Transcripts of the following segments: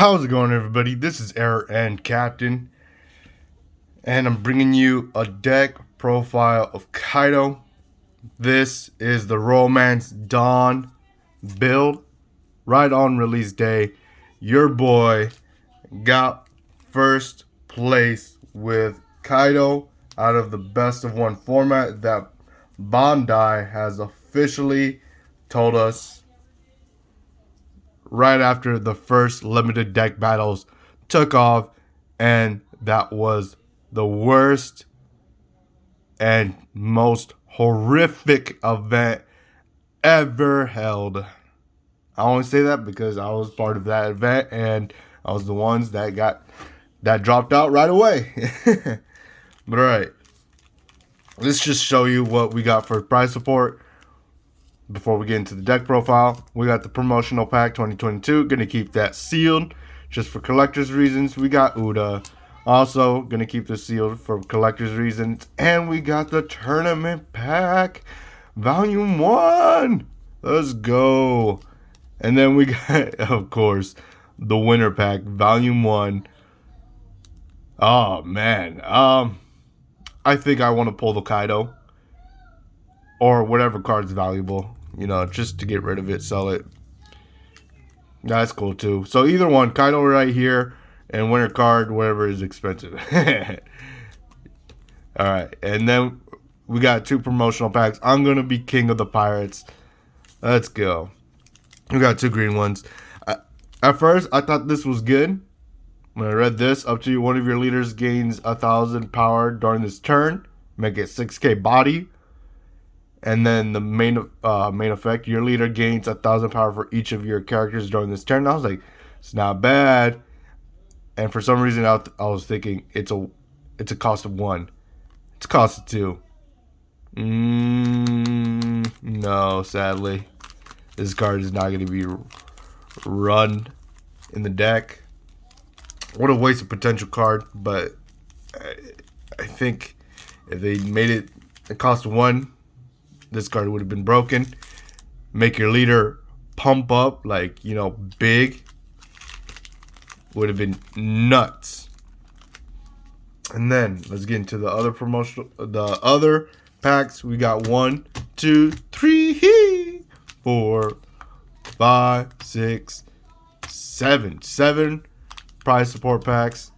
How's it going, everybody? This is Error and Captain, and I'm bringing you a deck profile of Kaido. This is the Romance Dawn build. Right on release day, your boy got first place with Kaido out of the best of one format that Bandai has officially told us right after the first limited deck battles took off, and that was the worst and most horrific event ever held. I only say that because I was part of that event and I was the ones that dropped out right away. But alright, let's just show you what we got for prize support. Before we get into the deck profile, we got the promotional pack 2022. Gonna keep that sealed just for collector's reasons. We got Uda. Also, gonna keep this sealed for collector's reasons. And we got the tournament pack, volume 1. Let's go. And then we got, of course, the winner pack, volume 1. Oh, man. I think I want to pull the Kaido. Or whatever card's valuable. You know, just to get rid of it, sell it. That's cool too. So either one, Kaido right here, and winner card, whatever is expensive. Alright, and then we got 2 promotional packs. I'm going to be king of the pirates. Let's go. We got 2 green ones. At first, I thought this was good. When I read this, up to you, one of your leaders gains 1,000 power during this turn. Make it 6k body. And then the main effect, your leader gains 1,000 power for each of your characters during this turn. I was like, it's not bad. And for some reason, I was thinking it's a cost of 1. It's a cost of 2. No, sadly, this card is not going to be run in the deck. What a waste of potential card. But I think if they made it a cost of 1. This card would have been broken. Make your leader pump up, like, you know, big. Would have been nuts. And then let's get into the other the other packs. We got 1, 2, 3, 4, 5, 6, 7. 7 prize support packs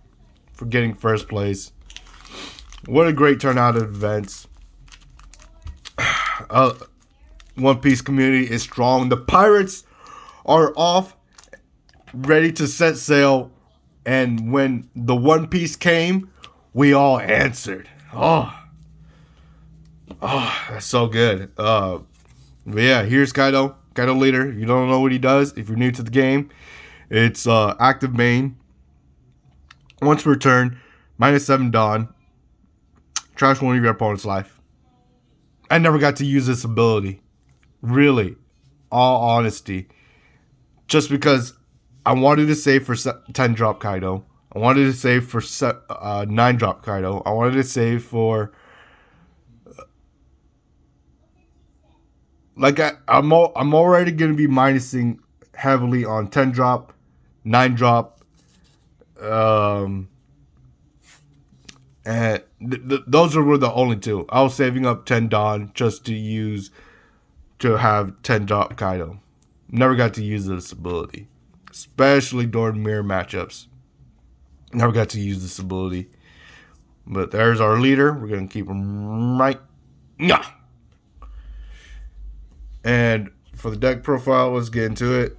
for getting first place. What a great turnout of events. One Piece community is strong. The pirates are off, ready to set sail. And when the One Piece came, we all answered. Oh, that's so good. But yeah, here's Kaido. Kaido leader. If you don't know what he does, if you're new to the game, it's active main. Once per turn, -7 Dawn. Trash one of your opponent's life. I never got to use this ability. Really. All honesty. Just because I wanted to save for 10 drop Kaido. I wanted to save for 9 drop Kaido. I wanted to save for... Like, I'm already going to be minusing heavily on 10 drop, 9 drop, and those were the only 2. I was saving up 10 Dawn just to use to have 10 drop Kaido. Never got to use this ability, especially during mirror matchups. Never got to use this ability. But there's our leader. We're gonna keep him right. Yeah. And for the deck profile, let's get into it.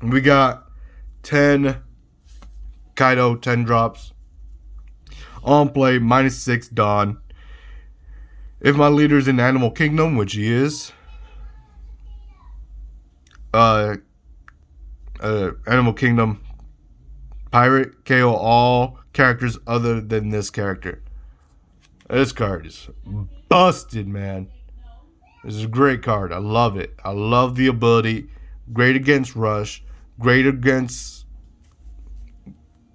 We got 10 Kaido, 10 drops. On play, -6 Dawn. If my leader's in Animal Kingdom, which he is, Animal Kingdom pirate, KO all characters other than this character. This card is busted, man. This is a great card. I love it. I love the ability. Great against Rush. Great against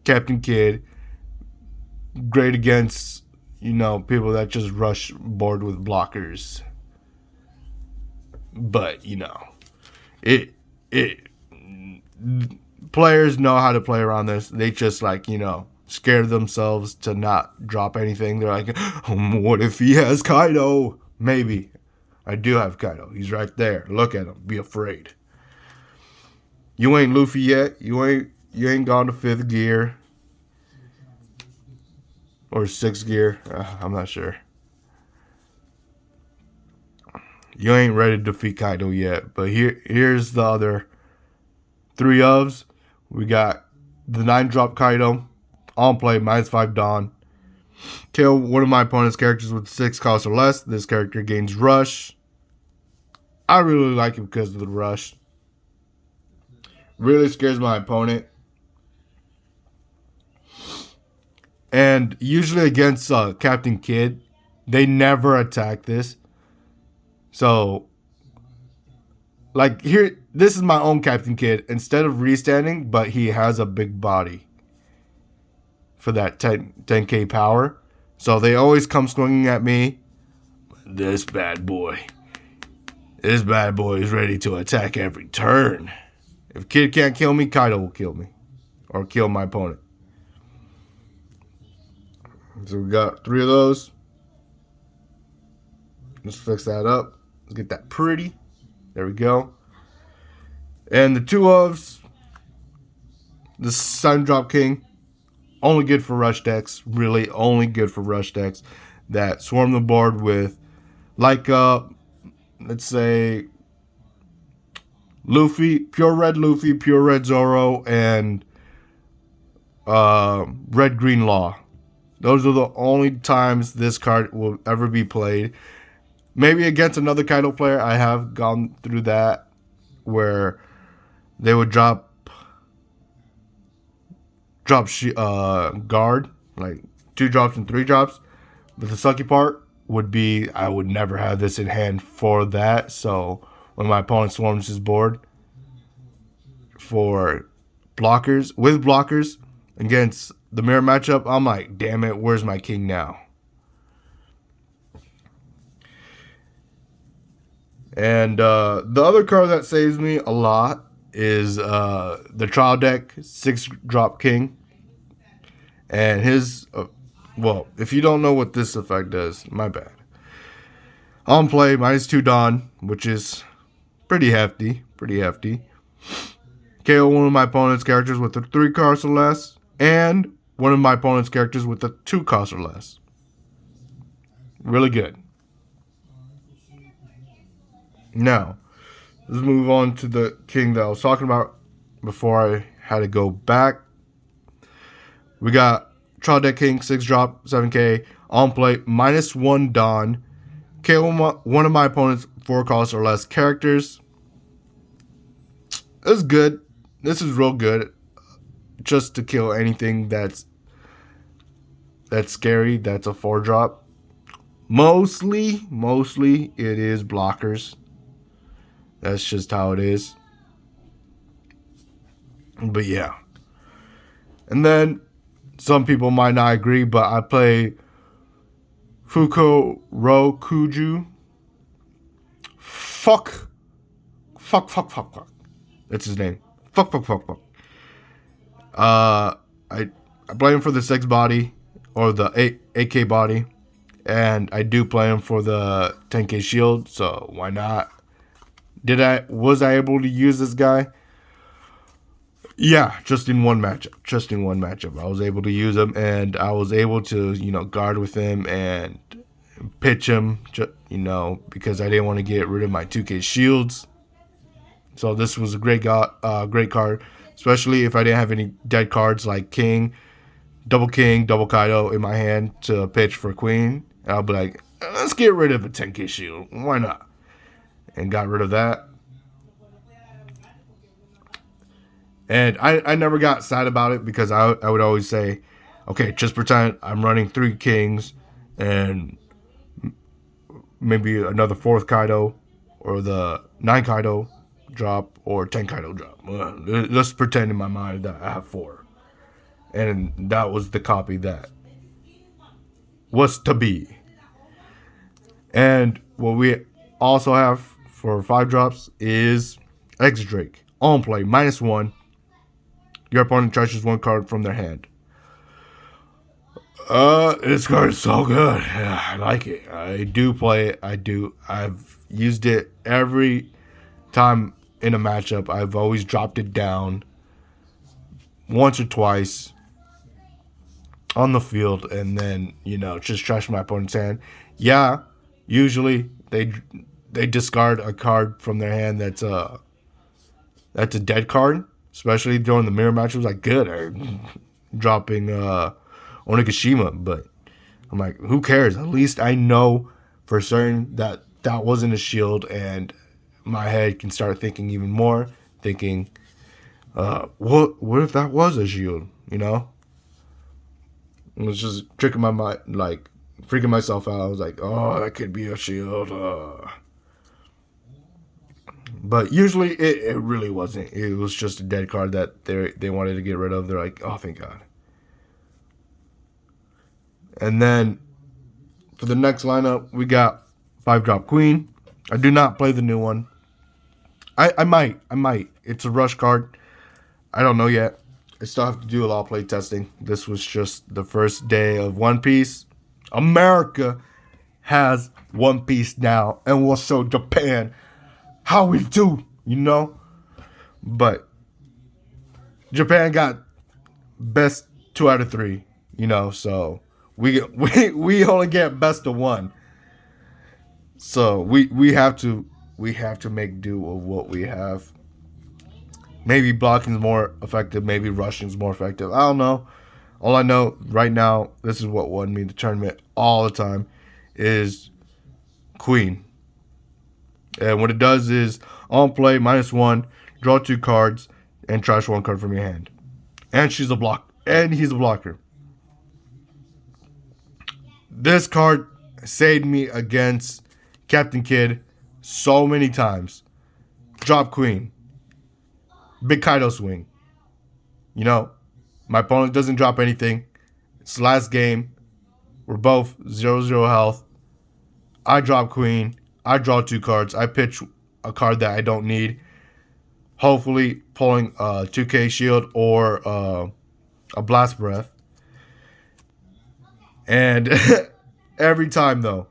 Captain Kidd. Great against, you know, people that just rush board with blockers. But, you know, it players know how to play around this. They just like, scare themselves to not drop anything. They're like, what if he has Kaido? Maybe. I do have Kaido. He's right there. Look at him. Be afraid. You ain't Luffy yet. You ain't gone to 5th gear. Or 6th gear. I'm not sure. You ain't ready to defeat Kaido yet. But here's the other 3 ofs. We got the 9-drop Kaido. On play, -5 Dawn. Kill one of my opponent's characters with 6 cost or less. This character gains Rush. I really like it because of the Rush. Really scares my opponent. And usually against Captain Kid, they never attack this. So, like here, this is my own Captain Kid. Instead of restanding, but he has a big body for that 10k power. So they always come swinging at me. This bad boy is ready to attack every turn. If Kid can't kill me, Kaido will kill me. Or kill my opponent. So we got 3 of those. Let's fix that up. Let's get that pretty. There we go. And the 2 ofs. The Sun Drop King. Only good for rush decks. Really only good for rush decks that swarm the board with, like, let's say, Luffy, pure red Zoro, and red green Law. Those are the only times this card will ever be played. Maybe against another Kaido player, I have gone through that, where they would drop guard, like 2 drops and 3 drops. But the sucky part would be I would never have this in hand for that. So when my opponent swarms his board for with blockers against the mirror matchup, I'm like, damn it, where's my king now? And the other card that saves me a lot is the trial deck 6-drop king. And his, if you don't know what this effect does, my bad. On play, -2 Dawn, which is pretty hefty. KO one of my opponent's characters with a 3 cost or less, and one of my opponent's characters with a 2 cost or less. Really good. Now, let's move on to the king that I was talking about before I had to go back. We got Trial Deck King, 6-drop, 7k. On play, -1 Dawn. KO one of my opponent's 4 cost or less characters. This is good. This is real good. Just to kill anything that's scary, that's a 4-drop. Mostly it is blockers. That's just how it is. But yeah. And then some people might not agree, but I play Fuko Rokuju. Fuck. That's his name. Fuck. I play him for the 6 body or the 8k body, and I do play him for the 10k shield. So why not? Was I able to use this guy? Yeah, just in one matchup. I was able to use him, and I was able to, guard with him and pitch him, because I didn't want to get rid of my 2k shields. So this was a great card, especially if I didn't have any dead cards like King, double Kaido in my hand to pitch for Queen. And I'll be like, let's get rid of a 10k shield. Why not? And got rid of that. And I never got sad about it, because I would always say, okay, just pretend I'm running 3 kings and maybe another 4th Kaido, or the 9 Kaido drop, or 10 Kaido drop. Let's pretend in my mind that I have 4. And that was the copy that was to be. And what we also have for 5 drops is X Drake. On play, -1. Your opponent treasures one card from their hand. This card is so good. Yeah, I like it. I do play it. I do. I've used it every time in a matchup. I've always dropped it down once or twice on the field, and then just trash my opponent's hand. Yeah, usually they discard a card from their hand that's a dead card, especially during the mirror match. It was like good, dropping Onigashima, but I'm like, who cares? At least I know for certain that that wasn't a shield, and my head can start thinking even more, thinking, what if that was a shield? It was just tricking my mind, like freaking myself out. I was like, oh, that could be a shield. But usually it really wasn't. It was just a dead card that they wanted to get rid of. They're like, oh, thank God. And then for the next lineup, we got 5-drop Queen. I do not play the new one. I might. It's a rush card. I don't know yet. I still have to do a lot of play testing. This was just the first day of One Piece. America has One Piece now and will show Japan how we do, But Japan got best 2 out of 3, so we only get best of 1. So we have to make do of what we have. Maybe blocking is more effective, maybe rushing is more effective. I don't know. All I know right now, this is what won me the tournament all the time, is Queen. And what it does is on play -1, draw 2 cards, and trash 1 card from your hand. And he's a blocker. This card saved me against Captain Kidd so many times. Drop Queen. Big Kaido swing. My opponent doesn't drop anything. It's last game. We're both 0-0 health. I drop Queen. I draw 2 cards. I pitch a card that I don't need. Hopefully pulling a 2K shield or a blast breath. And every time though,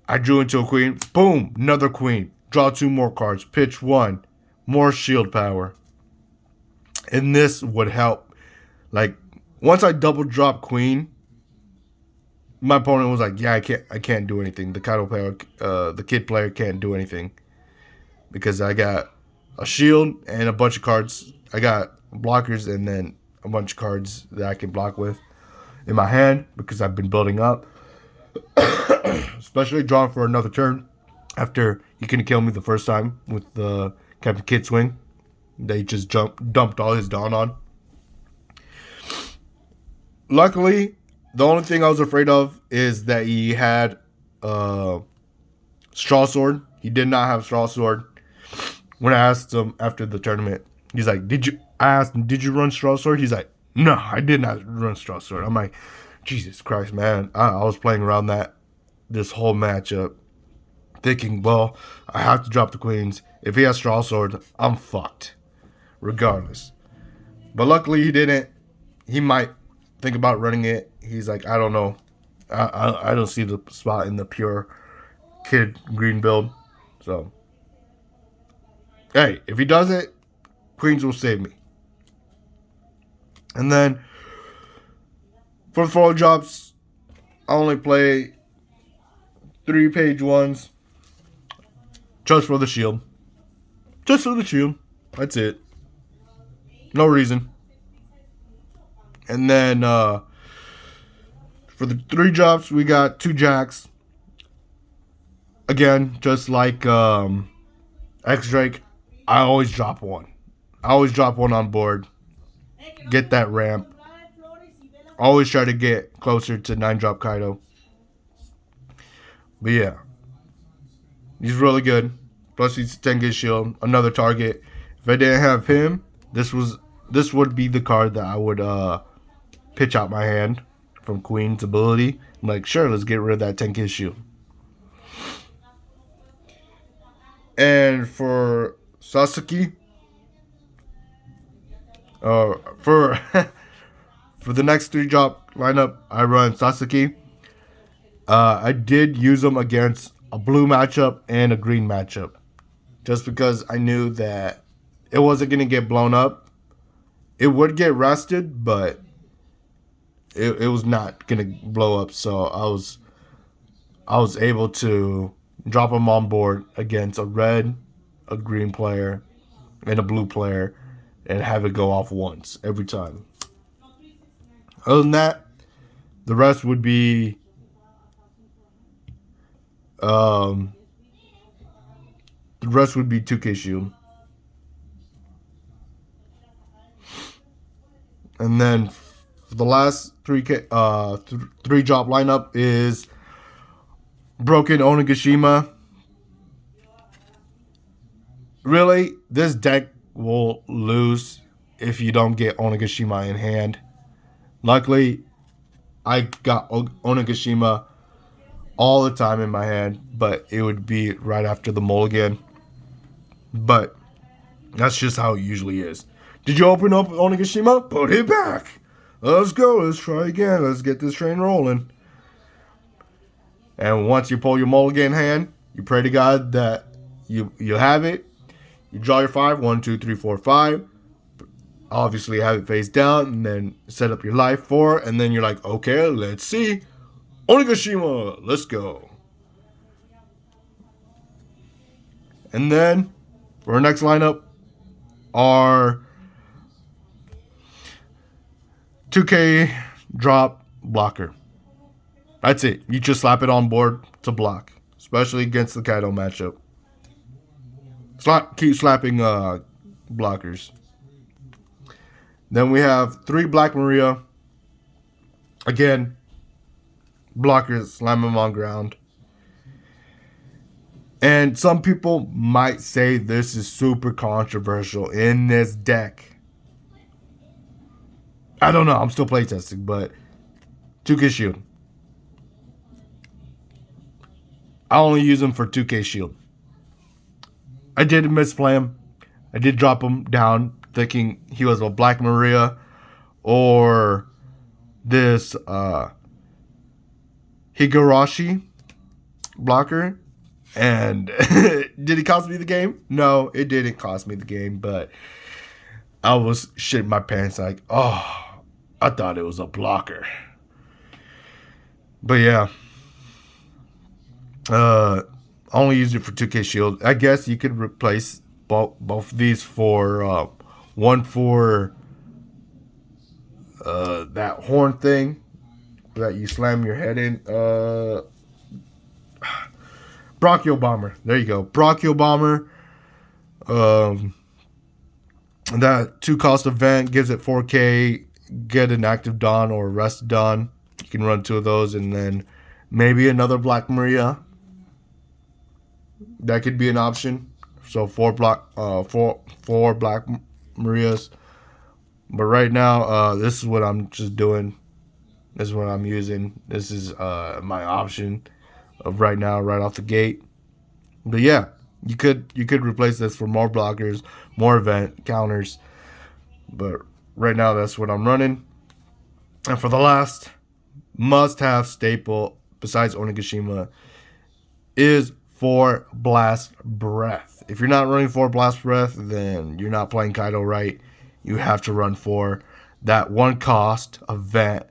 I drew into a queen. Boom, another queen. Draw 2 more cards. Pitch 1. More shield power. And this would help. Like, once I double drop queen, my opponent was like, yeah, I can't do anything. The Kaido player, the Kid player can't do anything. Because I got a shield and a bunch of cards. I got blockers and then a bunch of cards that I can block with in my hand because I've been building up. Especially drawing for another turn after he couldn't kill me the first time with the Captain Kidd swing. They just dumped all his Dawn on. Luckily, the only thing I was afraid of is that he had Straw Sword. He did not have Straw Sword. When I asked him after the tournament, he's like, I asked him, did you run Straw Sword? He's like, no, I did not run Straw Sword. I'm like, Jesus Christ, man. I was playing around this whole matchup, thinking, well, I have to drop the queens. If he has Straw Sword, I'm fucked, regardless. But luckily he didn't. He might think about running it. He's like, I don't know. I don't see the spot in the pure Kid green build. So, hey, if he does it, queens will save me. And then for the 4 drops, I only play 3 page 1s. Just for the shield. Just for the shield. That's it. No reason. And then for the 3 drops, we got 2 jacks. Again, just like X Drake, I always drop 1. I always drop 1 on board. Get that ramp. Always try to get closer to 9-drop Kaido. But yeah. He's really good. Plus he's 10-gauge shield. Another target. If I didn't have him, this would be the card that I would pitch out my hand from Queen's ability. I'm like, sure, let's get rid of that 10-gauge shield. And for Sasuke, For for the next 3-drop lineup, I run Sasaki. I did use them against a blue matchup and a green matchup, just because I knew that it wasn't gonna get blown up. It would get rested, but it was not gonna blow up. So I was able to drop them on board against a red, a green player, and a blue player, and have it go off once every time. Other than that, the rest would be the rest would be 2K Shield. And then for the last 3-drop lineup is Broken Onigashima. Really, this deck will lose if you don't get Onigashima in hand. Luckily, I got Onigashima all the time in my hand, but it would be right after the mulligan. But that's just how it usually is. Did you open up Onigashima? Put it back. Let's go. Let's try again. Let's get this train rolling. And once you pull your mulligan hand, you pray to God that you have it. You draw your 5. 1, 2, 3, 4, 5. Obviously have it face down, and then set up your life 4, and then you're like, okay, let's see. Onigashima, let's go. And then for our next lineup, our 2K drop blocker. That's it. You just slap it on board to block, especially against the Kaido matchup. Keep slapping blockers. Then we have 3 Black Maria. Again, blockers, slam them on ground. And some people might say this is super controversial in this deck. I don't know. I'm still playtesting, but 2K Shield. I only use them for 2K Shield. I did misplay him. I did drop him down thinking he was a Black Maria or this Higurashi blocker. And did it cost me the game? No, it didn't cost me the game, but I was shitting my pants like, oh, I thought it was a blocker. But yeah. I only use it for 2K Shield. I guess you could replace both of these for one for that horn thing that you slam your head in. Brachio Bomber. There you go. Brachio Bomber. That 2-cost event gives it 4K. Get an active Dawn or a rest Dawn. You can run 2 of those, and then maybe another Black Maria. That could be an option. So 4 Black Marias. But right now, this is what I'm just doing. This is what I'm using. This is my option of right now, right off the gate. But yeah, you could replace this for more blockers, more event counters. But right now, that's what I'm running. And for the last must-have staple, besides Onigashima, is 4 Blast Breath. If you're not running 4 Blast Breath, then you're not playing Kaido right. You have to run 4. That 1-cost event,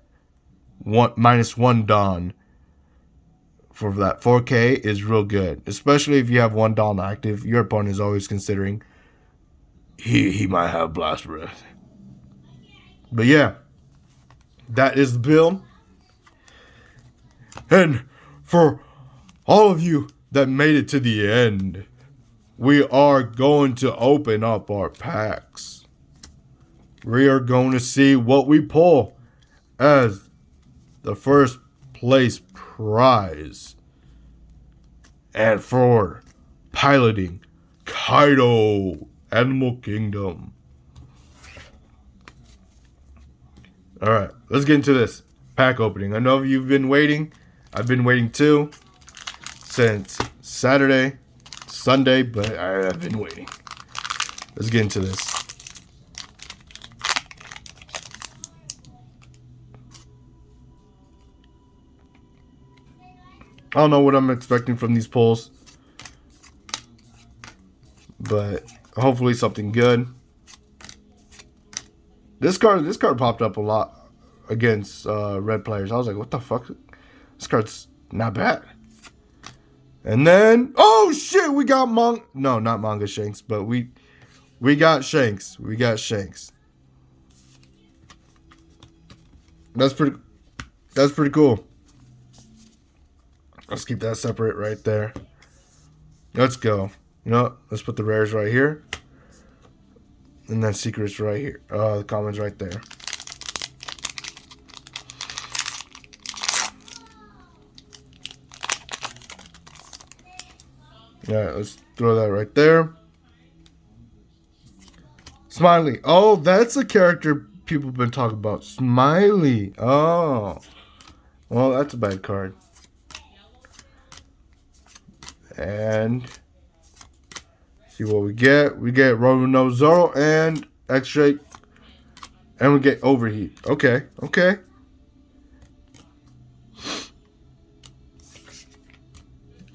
-1 Dawn for that 4K is real good. Especially if you have 1 Dawn active. Your opponent is always considering he might have Blast Breath. But yeah, that is the build. And for all of you that made it to the end, we are going to open up our packs. We are going to see what we pull as the first place prize. And for piloting Kaido Animal Kingdom. Alright, let's get into this pack opening. I know you've been waiting. I've been waiting too. Since Sunday, but I've been waiting. Let's get into this. I don't know what I'm expecting from these pulls, but hopefully something good. This card popped up a lot against red players. I was like, what the fuck? This card's not bad. And then, oh shit, we got no, not Manga Shanks, but we got Shanks. We got Shanks. That's pretty cool. Let's keep that separate right there. Let's go. You know what? Let's put the rares right here. And then secrets right here. The commons right there. Yeah, let's throw that right there. Smiley. Oh, that's a character people have been talking about. Smiley. Oh. Well, that's a bad card. And see what we get. We get Rono Zoro and X-Ray. And we get Overheat. Okay. Okay.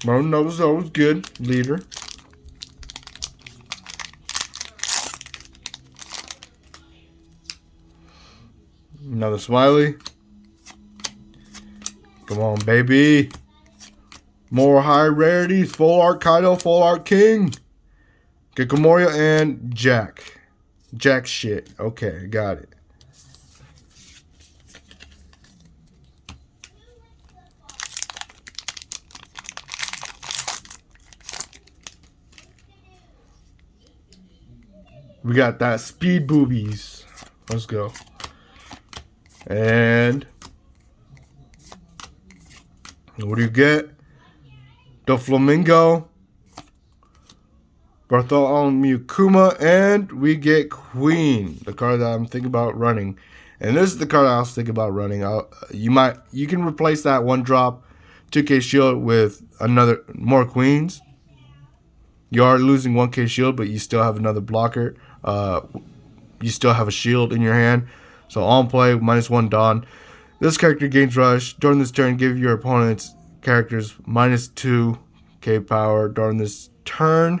Rono Zoro's good. Leader. Another Smiley. Come on, baby. More high rarities. Full Art Kaido, Full Art King. Kikomoria and Jack. Jack shit. Okay, got it. We got that speed boobies. Let's go. And what do you get? The Flamingo, Bartholomew Kuma, and we get Queen, the card that I'm thinking about running. And this is the card I was thinking about running. You can replace that 1-drop 2K shield with more Queens. You are losing 1K shield, but you still have another blocker. You still have a shield in your hand. So on play, -1 Dawn. This character gains rush. During this turn, give your opponent's characters -2K power during this turn.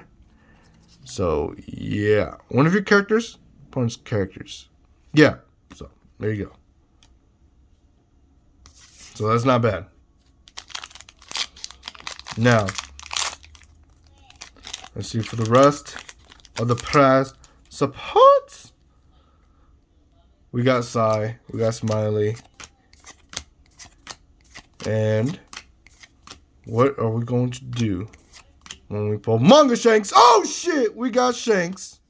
So yeah, one of your opponent's characters. Yeah, so there you go. So that's not bad. Now, let's see for the rest of the prize supports. We got Sai, we got Smiley, and what are we going to do when we pull Manga Shanks? Oh shit, we got Shanks.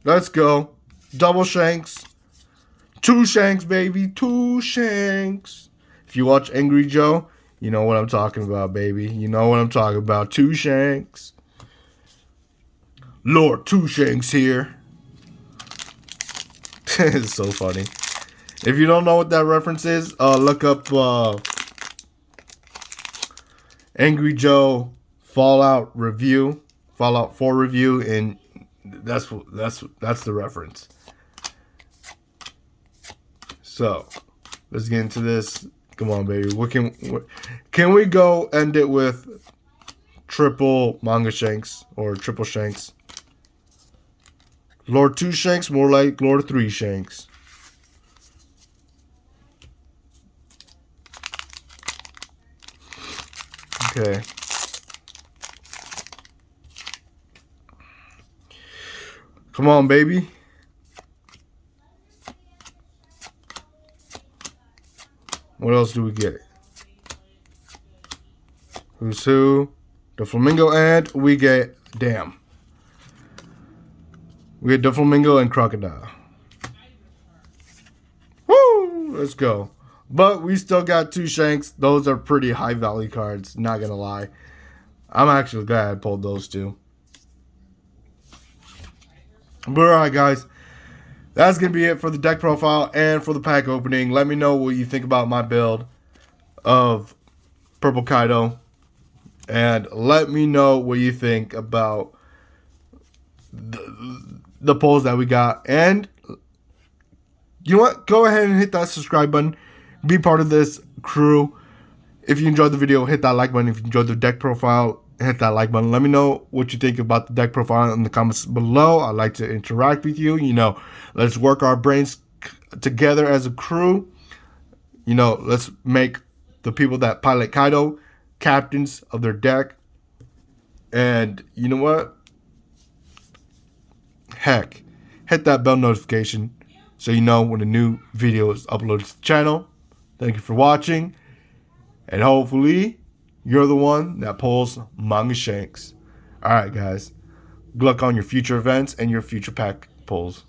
Let's go. Double Shanks. 2 Shanks, baby. 2 Shanks. If you watch Angry Joe, you know what I'm talking about, baby. You know what I'm talking about. 2 Shanks. Lord 2 Shanks here. It's so funny. If you don't know what that reference is, look up Angry Joe Fallout 4 review, and that's the reference. So let's get into this. Come on, baby. Can we go end it with triple Manga Shanks or triple Shanks? Lord 2 Shanks, more like Lord 3 Shanks. Okay. Come on, baby. What else do we get? Who's who? The Flamingo, and we get, damn. We get the Flamingo and Crocodile. Woo! Let's go. But we still got 2 Shanks. Those are pretty high value cards, not gonna lie. I'm actually glad I pulled those 2. But alright, guys. That's going to be it for the deck profile and for the pack opening. Let me know what you think about my build of Purple Kaido. And let me know what you think about the polls that we got. And you know what? Go ahead and hit that subscribe button. be part of this crew. If you enjoyed the video, hit that like button. If you enjoyed the deck profile, hit that like button. Let me know what you think about the deck profile in the comments below. I'd like to interact with you. Let's work our brains together as a crew. Let's make the people that pilot Kaido captains of their deck. And you know what? Heck, hit that bell notification so you know when a new video is uploaded to the channel. Thank you for watching. And hopefully, you're the one that pulls Manga Shanks. Alright, guys. Good luck on your future events and your future pack pulls.